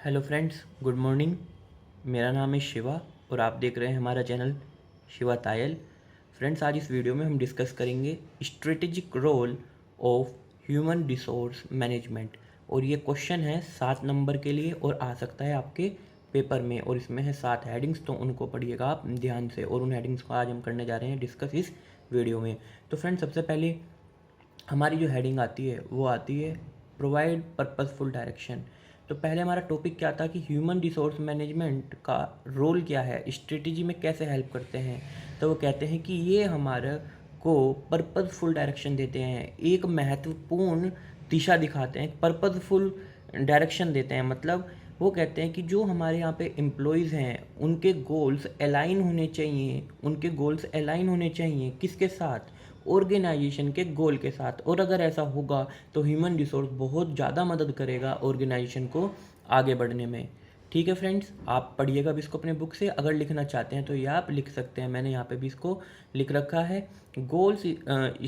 Hello friends, good morning. मेरा नाम है शिवा और आप देख रहे हैं हमारा चैनल शिवा तायल। फ्रेंड्स, आज इस वीडियो में हम डिस्कस करेंगे strategic role of human resource management. और ये क्वेश्चन है 7 नंबर के लिए और आ सकता है आपके पेपर में। और इसमें है 7 हेडिंग्स, तो उनको पढ़िएगा आप ध्यान से। और उन हेडिंग्स को आज हम करने जा रहे हैं डिस्कस इस वीडियो में। तो फ्रेंड्स, सबसे पहले हमारी जो हेडिंग आती है वो आती है प्रोवाइड पर्पसफुल डायरेक्शन। तो पहले हमारा टॉपिक क्या था कि ह्यूमन रिसोर्स मैनेजमेंट का रोल क्या है, स्ट्रेटेजी में कैसे हेल्प करते हैं। तो वो कहते हैं कि ये हमारे को पर्पसफुल डायरेक्शन देते हैं, एक महत्वपूर्ण दिशा दिखाते हैं, पर्पसफुल डायरेक्शन देते हैं। मतलब वो कहते हैं कि जो हमारे यहाँ पे एम्प्लॉयज़ हैं उनके गोल्स अलाइन होने चाहिए। उनके गोल्स अलाइन होने चाहिए किसके साथ? ऑर्गेनाइजेशन के गोल के साथ। और अगर ऐसा होगा तो ह्यूमन रिसोर्स बहुत ज़्यादा मदद करेगा ऑर्गेनाइजेशन को आगे बढ़ने में। ठीक है फ्रेंड्स, आप पढ़िएगा भी इसको अपने बुक से। अगर लिखना चाहते हैं तो ये आप लिख सकते हैं, मैंने यहाँ पे भी इसको लिख रखा है। Goals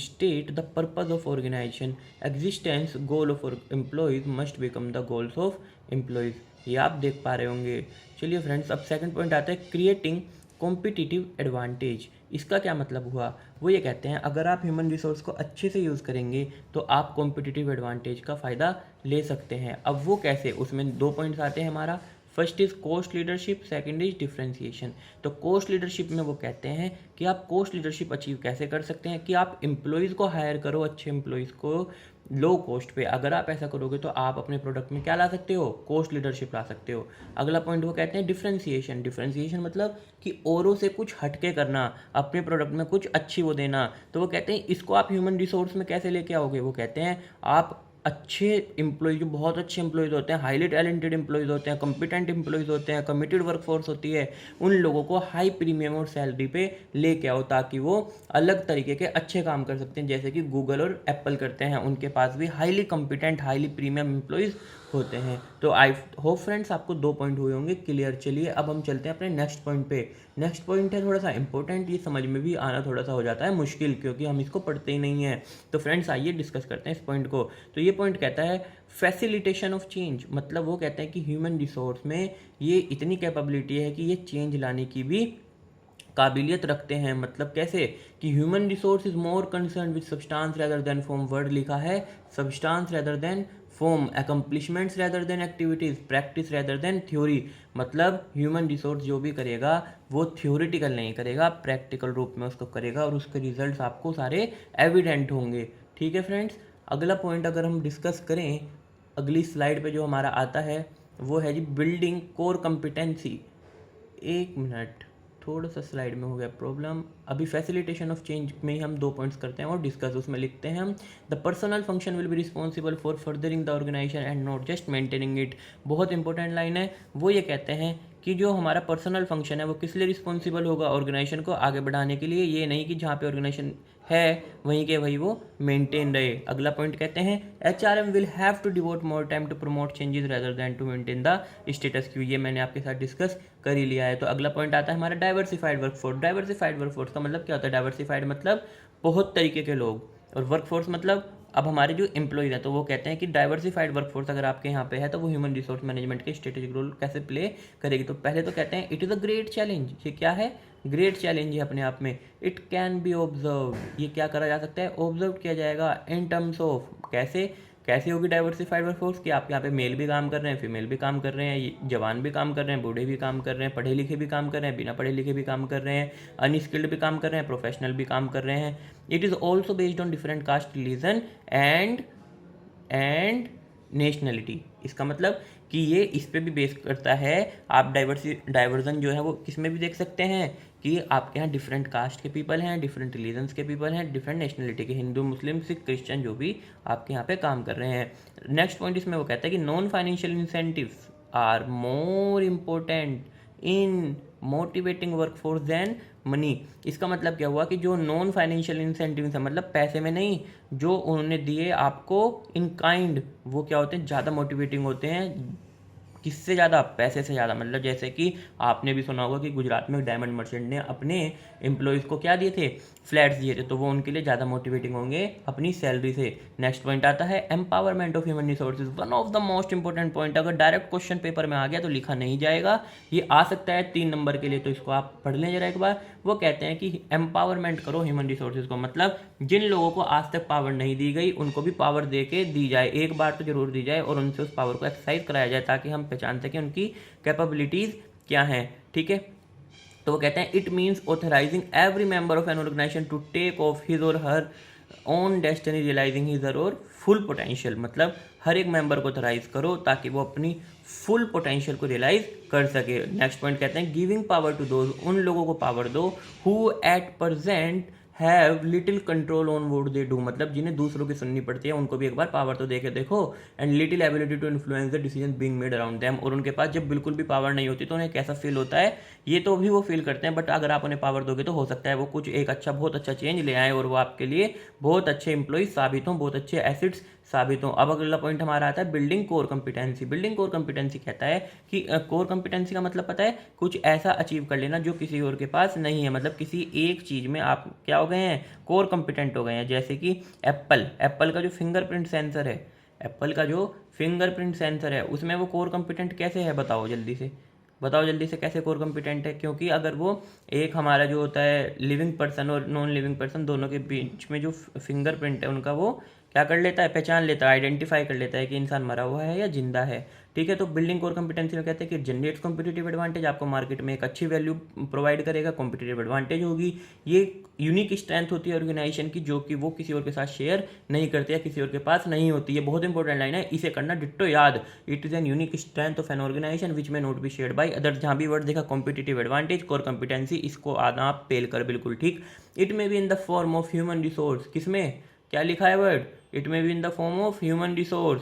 state the purpose of organization, existence goal of employees must become the goals of employees. ये आप देख पा रहे होंगे। चलिए फ्रेंड्स, अब सेकंड पॉइंट आता है क्रिएटिंग कॉम्पिटिटिव एडवांटेज। इसका क्या मतलब हुआ? वो ये कहते हैं अगर आप ह्यूमन रिसोर्स को अच्छे से यूज़ करेंगे तो आप कॉम्पिटिटिव एडवांटेज का फ़ायदा ले सकते हैं। अब वो कैसे? उसमें 2 पॉइंट्स आते हैं हमारा। First is cost leadership, second is differentiation. तो कोस्ट लीडरशिप में वो कहते हैं कि आप कोस्ट लीडरशिप अचीव कैसे कर सकते हैं कि आप एम्प्लॉयज़ को हायर करो, अच्छे एम्प्लॉयज़ को लो कॉस्ट पे। अगर आप ऐसा करोगे तो आप अपने प्रोडक्ट में क्या ला सकते हो? कोस्ट लीडरशिप ला सकते हो। अगला पॉइंट वो कहते हैं डिफरेंशिएशन। डिफरेंशिएशन मतलब कि औरों से कुछ हटके करना, अपने प्रोडक्ट में कुछ अच्छी वो देना। तो वो कहते हैं इसको आप ह्यूमन रिसोर्स में कैसे लेके आओगे? वो कहते हैं आप अच्छे एम्प्लॉय, जो बहुत अच्छे एम्प्लॉयज़ होते हैं, हाईली टैलेंटेड एम्प्लॉयज़ होते हैं, कॉम्पिटेंट एम्प्लॉयज़ होते हैं, कमिटेड वर्कफोर्स होती है, उन लोगों को हाई प्रीमियम और सैलरी पे लेके आओ ताकि वो अलग तरीके के अच्छे काम कर सकते हैं, जैसे कि गूगल और एप्पल करते हैं। उनके पास भी highly competent, highly premium employees होते हैं। तो आई होप फ्रेंड्स आपको 2 पॉइंट हुए होंगे क्लियर। चलिए अब हम चलते हैं अपने नेक्स्ट पॉइंट पे। नेक्स्ट पॉइंट है थोड़ा सा इंपॉर्टेंट, ये समझ में भी आना थोड़ा सा हो जाता है मुश्किल, क्योंकि हम इसको पढ़ते ही नहीं हैं। तो फ्रेंड्स आइए डिस्कस करते हैं इस पॉइंट को। तो ये पॉइंट कहता है फैसिलिटेशन ऑफ चेंज। मतलब वो कहते हैं कि ह्यूमन रिसोर्स में ये इतनी कैपेबिलिटी है कि ये चेंज लाने की भी काबिलियत रखते हैं। मतलब कैसे? कि human resource is more concern with substance rather than form. Word लिखा है substance rather than form, accomplishments rather than activities, practice rather than theory. मतलब ह्यूमन रिसोर्स जो भी करेगा वो थ्योरेटिकल नहीं करेगा, प्रैक्टिकल रूप में उसको करेगा और उसके रिजल्ट्स आपको सारे एविडेंट होंगे। ठीक है फ्रेंड्स, अगला पॉइंट अगर हम डिस्कस करें अगली स्लाइड पे जो हमारा आता है वो है जी बिल्डिंग कोर कॉम्पिटेंसी। एक मिनट, थोड़ा सा स्लाइड में हो गया प्रॉब्लम। अभी फैसिलिटेशन ऑफ चेंज में ही हम 2 पॉइंट्स करते हैं और डिस्कस। उसमें लिखते हैं हम the personal function will be responsible for furthering the organization and not just maintaining it. बहुत इंपॉर्टेंट लाइन है। वो ये कहते हैं कि जो हमारा पर्सनल फंक्शन है वो किस लिए रिस्पॉन्सिबल होगा? ऑर्गेनाइजेशन को आगे बढ़ाने के लिए। ये नहीं कि जहाँ पे ऑर्गेनाइजेशन है वहीं के वही वो मेंटेन रहे। अगला पॉइंट कहते हैं HRM will have to devote more time to promote changes rather than to maintain the status quo. ये मैंने आपके साथ डिस्कस कर ही लिया है। तो अगला पॉइंट आता है हमारा डाइवर्सिफाइड वर्कफोर्स। डाइवर्सिफाइड वर्कफोर्स का मतलब क्या होता है? डाइवर्सिफाइड मतलब बहुत तरीके के लोग, और वर्कफोर्स मतलब अब हमारे जो एम्प्लॉयज हैं। तो वो कहते हैं कि डाइवर्सिफाइड वर्कफोर्स अगर आपके यहाँ पे है तो वो ह्यूमन रिसोर्स मैनेजमेंट के स्ट्रेटेजिक रोल कैसे प्ले करेगी। तो पहले तो कहते हैं it is a great challenge. ये क्या है? ग्रेट चैलेंज है अपने आप में। इट कैन बी ऑब्जर्व, ये क्या करा जा सकता है? ऑब्जर्व किया जाएगा। इन टर्म्स ऑफ कैसे? कैसे होगी डाइवर्सिफाइड वर्कफोर्स कि आप यहाँ पे मेल भी काम कर रहे हैं, फीमेल भी काम कर रहे हैं, जवान भी काम कर रहे हैं, बूढ़े भी काम कर रहे हैं, पढ़े लिखे भी काम कर रहे हैं, बिना पढ़े लिखे भी काम कर रहे हैं, अनस्किल्ड भी काम कर रहे हैं, प्रोफेशनल भी काम कर रहे हैं। It is also based on different caste, religion and nationality. इसका मतलब कि ये इस पे भी बेस करता है। आप डाइवर्जन जो है वो किस में भी देख सकते हैं कि आपके यहाँ डिफरेंट कास्ट के पीपल हैं, डिफरेंट रिलीजन्स के पीपल हैं, डिफरेंट नेशनलिटी के, हिंदू, मुस्लिम, सिख, क्रिश्चियन जो भी आपके यहाँ पे काम कर रहे हैं। नेक्स्ट पॉइंट इसमें वो कहता है कि non financial incentives are more important in motivating workforce than money. इसका मतलब क्या हुआ कि जो नॉन फाइनेंशियल इंसेंटिव्स है, मतलब पैसे में नहीं, जो उन्होंने दिए आपको इन काइंड, वो क्या होते हैं? ज़्यादा मोटिवेटिंग होते हैं किससे ज़्यादा? पैसे से ज़्यादा। मतलब जैसे कि आपने भी सुना होगा कि गुजरात में डायमंड मर्चेंट ने अपने एम्प्लॉयज़ को क्या दिए थे? फ्लैट्स दिए थे, तो वो उनके लिए ज़्यादा मोटिवेटिंग होंगे अपनी सैलरी से। नेक्स्ट पॉइंट आता है empowerment of human resources, one of the most important point. अगर डायरेक्ट क्वेश्चन पेपर में आ गया तो लिखा नहीं जाएगा, ये आ सकता है 3 नंबर के लिए, तो इसको आप पढ़ लें जरा एक बार। वो कहते हैं कि एम्पावरमेंट करो ह्यूमन रिसोर्सेज को, मतलब जिन लोगों को आज तक पावर नहीं दी गई उनको भी पावर दे के दी जाए, एक बार तो जरूर दी जाए, और उनसे उस पावर को एक्सरसाइज कराया जाए ताकि हम पहचान सकें उनकी कैपेबिलिटीज़ क्या हैं। ठीक है, तो वो कहते हैं it means authorising every member of an organisation to take of his or her own destiny realising his or full potential. मतलब हर एक मेंबर को ऑथराइज करो ताकि वो अपनी फुल पोटेंशियल को रियलाइज कर सके। नेक्स्ट पॉइंट कहते हैं गिविंग पावर टू दोज, उन लोगों को पावर दो who at present have little control on vote they do, मतलब जिन्हें दूसरों की सुननी पड़ती है उनको भी एक बार पावर तो देके देखो। And little ability to influence the decision being made around them, और उनके पास जब बिल्कुल भी पावर नहीं होती तो उन्हें कैसा फील होता है ये तो भी वो फील करते हैं, बट अगर आप उन्हें पावर दोगे तो हो सकता है वो कुछ एक अच्छा बहुत अच्छा चेंज ले आए और वो आपके लिए बहुत अच्छे एम्प्लॉय साबित हों, बहुत अच्छे एसिड्स साबित हों। अब अगला पॉइंट हमारा आता है building core competency. Building core competency कहता है कि कोर कॉम्पिटेंसी का मतलब पता है, कुछ ऐसा अचीव कर लेना जो किसी और के पास नहीं है, मतलब किसी एक चीज़ में आप क्या हो गए हैं? कोर कॉम्पिटेंट हो गए हैं। जैसे कि एप्पल का जो फिंगरप्रिंट सेंसर है, एप्पल का जो फिंगरप्रिंट सेंसर है उसमें वो कोर कॉम्पिटेंट कैसे है? बताओ जल्दी से, बताओ जल्दी से कैसे कोर कॉम्पिटेंट है? क्योंकि अगर वो एक हमारा जो होता है लिविंग पर्सन और नॉन लिविंग पर्सन दोनों के बीच में जो फिंगरप्रिंट है उनका वो क्या कर लेता है? पहचान लेता है, आइडेंटिफाई कर लेता है कि इंसान मरा हुआ है या जिंदा है। ठीक है, तो बिल्डिंग कोर कॉम्पिटेंसी में कहते हैं कि जनरेट्स कॉम्पिटिटिव एडवांटेज, आपको मार्केट में एक अच्छी वैल्यू प्रोवाइड करेगा, कॉम्पिटिटिव एडवांटेज होगी। ये यूनिक स्ट्रेंथ होती है ऑर्गेनाइजेशन की जो कि वो किसी और के साथ शेयर नहीं करते या किसी और के पास नहीं होती। ये बहुत इंपॉर्टेंट लाइन है, इसे करना डिट्टो याद। It is an unique strength of an organisation which may not be shared by other. जहाँ भी वर्ड देखा कॉम्पिटिटिव एडवांटेज, कोर कॉम्पिटेंसी, इसको आना आप पेल कर बिल्कुल ठीक। इट में be in the form of human resource, किसमें क्या लिखा है वर्ड? इट में be in the form of human resource.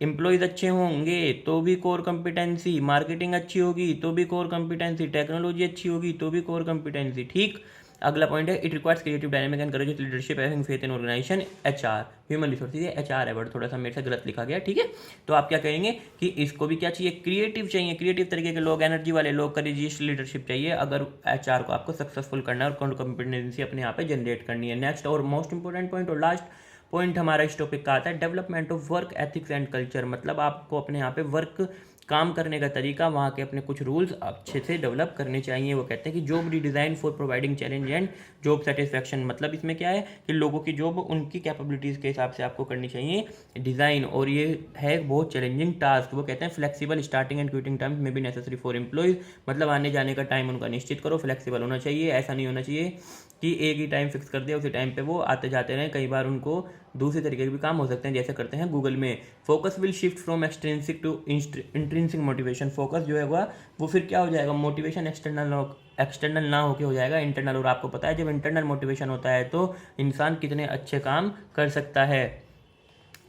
Employees अच्छे होंगे तो भी कोर कॉम्पिटेंसी, मार्केटिंग अच्छी होगी तो भी कोर कॉम्पिटेंसी, टेक्नोलॉजी अच्छी होगी तो भी कोर कॉम्पिटेंसी। ठीक, अगला पॉइंट है it requires creative dynamic and courageous leadership having faith in organization. HR human resources, HR है वर्ड थोड़ा सा मेरे से गलत लिखा गया। ठीक है, तो आप क्या कहेंगे कि इसको भी क्या चाहिए? क्रिएटिव चाहिए, क्रिएटिव तरीके के लोग, एनर्जी वाले लोग, करेजियस लीडरशिप चाहिए अगर एचआर को आपको सक्सेसफुल करना है और कोर कॉम्पिटेंसी अपने यहाँ पे जनरेट करनी है। नेक्स्ट और मोस्ट इंपॉर्टेंट पॉइंट और लास्ट पॉइंट हमारा इस टॉपिक का आता है development of work ethics and culture. मतलब आपको अपने यहाँ पे वर्क काम करने का तरीका, वहाँ के अपने कुछ रूल्स अच्छे से डेवलप करने चाहिए। वो कहते हैं कि job redesign for providing challenge and job satisfaction. मतलब इसमें क्या है कि लोगों की जॉब उनकी कैपेबिलिटीज़ के हिसाब से आपको करनी चाहिए डिज़ाइन, और ये है बहुत चैलेंजिंग टास्क। वो कहते हैं flexible starting and quitting time में बी नेसेसरी फॉर एम्प्लॉयज़। मतलब आने जाने का टाइम उनका निश्चित करो, फ्लेक्सिबल होना चाहिए। ऐसा नहीं होना चाहिए कि एक ही टाइम फिक्स कर दिया उसी टाइम पे वो आते जाते रहें। कई बार उनको दूसरे तरीके के भी काम हो सकते हैं जैसे करते हैं गूगल में। Focus will shift from extrinsic to intrinsic motivation. Focus जो है वो फिर क्या हो जाएगा? मोटिवेशन एक्सटर्नल ना होके हो जाएगा इंटरनल। और आपको पता है जब इंटरनल मोटिवेशन होता है तो इंसान कितने अच्छे काम कर सकता है।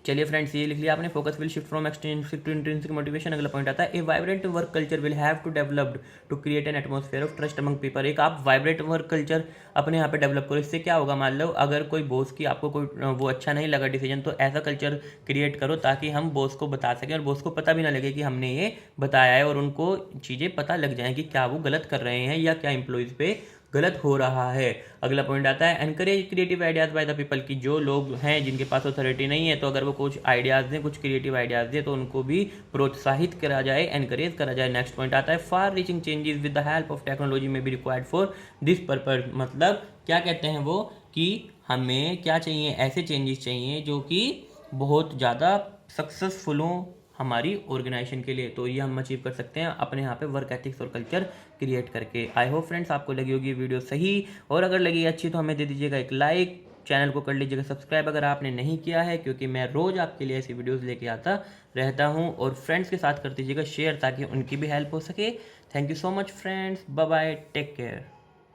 चलिए फ्रेंड्स, ये लिख लिया आपने, focus will shift from extrinsic to intrinsic motivation. अगला पॉइंट आता है a vibrant work culture will have to developed to create an atmosphere of trust among people. एक आप वाइब्रेंट वर्क कल्चर अपने यहाँ पे डेवलप करो। इससे क्या होगा? मान लो अगर कोई बॉस की आपको कोई वो अच्छा नहीं लगा डिसीजन, तो ऐसा कल्चर क्रिएट करो ताकि हम बॉस को बता सकें और बॉस को पता भी ना लगे कि हमने ये बताया है, और उनको चीज़ें पता लग जाएँ कि क्या वो गलत कर रहे हैं या क्या एम्प्लॉयज़ पे गलत हो रहा है। अगला पॉइंट आता है encourage creative ideas by the people, की जो लोग हैं जिनके पास अथॉरिटी नहीं है तो अगर वो कुछ आइडियाज़ दें, कुछ क्रिएटिव आइडियाज़ दें तो उनको भी प्रोत्साहित करा जाए, एनकरेज करा जाए। नेक्स्ट पॉइंट आता है far reaching changes with the help of technology may be required for this purpose. मतलब क्या कहते हैं वो कि हमें क्या चाहिए? ऐसे चेंजेस चाहिए जो कि बहुत ज़्यादा सक्सेसफुल हों हमारी ऑर्गेनाइजेशन के लिए। तो ये हम अचीव कर सकते हैं अपने यहाँ पे वर्क एथिक्स और कल्चर क्रिएट करके। आई होप फ्रेंड्स आपको लगी होगी वीडियो सही, और अगर लगी अच्छी तो हमें दे दीजिएगा एक लाइक, चैनल को कर लीजिएगा सब्सक्राइब अगर आपने नहीं किया है, क्योंकि मैं रोज़ आपके लिए ऐसी वीडियोज़ लेके आता रहता हूँ। और फ्रेंड्स के साथ कर दीजिएगा शेयर ताकि उनकी भी हेल्प हो सके। Thank you so much friends, bye bye, take care.